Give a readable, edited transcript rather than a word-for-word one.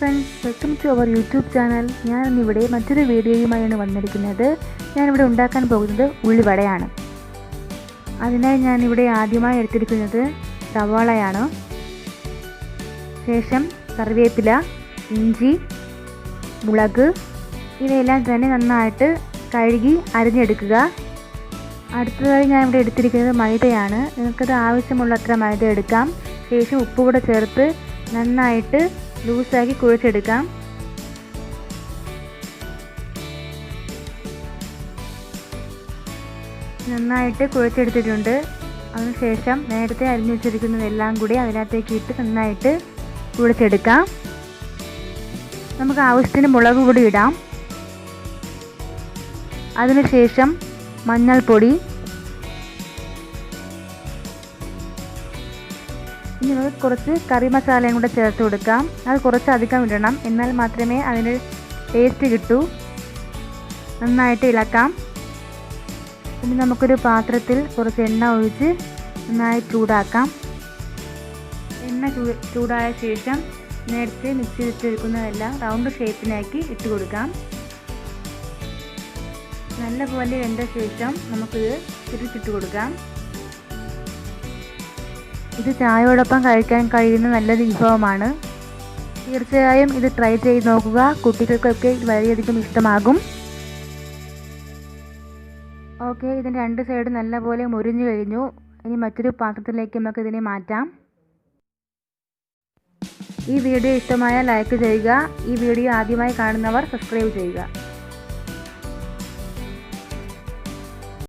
Friends, welcome to our YouTube channel. ഞാനിന്നിവിടെ മറ്റൊരു വീഡിയോയുമായാണ് വന്നിരിക്കുന്നത്. ഞാനിവിടെ ഉണ്ടാക്കാൻ പോകുന്നത് ഉള്ളിവടയാണ്. അതിനായി ഞാനിവിടെ ആദ്യമായി എടുത്തിരിക്കുന്നത് സവാളയാണ്. ശേഷം കറിവേപ്പില, ഇഞ്ചി, മുളക് ഇവയെല്ലാം തന്നെ നന്നായിട്ട് കഴുകി അരിഞ്ഞെടുക്കുക. അടുത്തതായി ഞാൻ ഇവിടെ എടുത്തിരിക്കുന്നത് മൈദയാണ്. നിങ്ങൾക്കത് ആവശ്യമുള്ളത്ര മൈദ എടുക്കാം. ശേഷം ഉപ്പ് കൂടെ ചേർത്ത് നന്നായിട്ട് ലൂസാക്കി കുഴച്ചെടുക്കാം. നന്നായിട്ട് കുഴച്ചെടുത്തിട്ടുണ്ട്. അതിനുശേഷം നേരത്തെ അരിഞ്ഞു വെച്ചിരിക്കുന്നതെല്ലാം കൂടി അതിനകത്തേക്ക് ഇട്ട് നന്നായിട്ട് കുഴച്ചെടുക്കാം. നമുക്ക് ആവശ്യത്തിന് മുളക് പൊടി ഇടാം. അതിനുശേഷം മഞ്ഞൾപ്പൊടി, ഇനി നമുക്ക് കുറച്ച് കറി മസാലയും കൂടെ ചേർത്ത് കൊടുക്കാം. അത് കുറച്ച് അധികം ഇടണം, എന്നാൽ മാത്രമേ അതിന് ടേസ്റ്റ് കിട്ടൂ. നന്നായിട്ട് ഇളക്കാം. ഇനി നമുക്കൊരു പാത്രത്തിൽ കുറച്ച് എണ്ണ ഒഴിച്ച് നന്നായി ചൂടാക്കാം. എണ്ണ ചൂടായ ശേഷം നേരത്തെ മിക്സ് ചെയ്തിട്ടെടുക്കുന്നതെല്ലാം റൗണ്ട് ഷേപ്പിനാക്കി ഇട്ട് കൊടുക്കാം. നല്ലപോലെ വെന്ത ശേഷം നമുക്കിത് തിരിച്ചിട്ട് കൊടുക്കാം. ഇത് ചായയോടൊപ്പം കഴിക്കാൻ കഴിയുന്ന നല്ലൊരു വിഭവമാണ്. തീർച്ചയായും ഇത് ട്രൈ ചെയ്ത് നോക്കുക. കുട്ടികൾക്കൊക്കെ ഇത് വളരെയധികം ഇഷ്ടമാകും. ഓക്കെ, ഇതിൻ്റെ രണ്ട് സൈഡ് നല്ലപോലെ മുരിഞ്ഞു കഴിഞ്ഞു. ഇനി മറ്റൊരു പാത്രത്തിലേക്ക് നമുക്ക് ഇതിനെ മാറ്റാം. ഈ വീഡിയോ ഇഷ്ടമായാൽ ലൈക്ക് ചെയ്യുക. ഈ വീഡിയോ ആദ്യമായി കാണുന്നവർ സബ്സ്ക്രൈബ് ചെയ്യുക.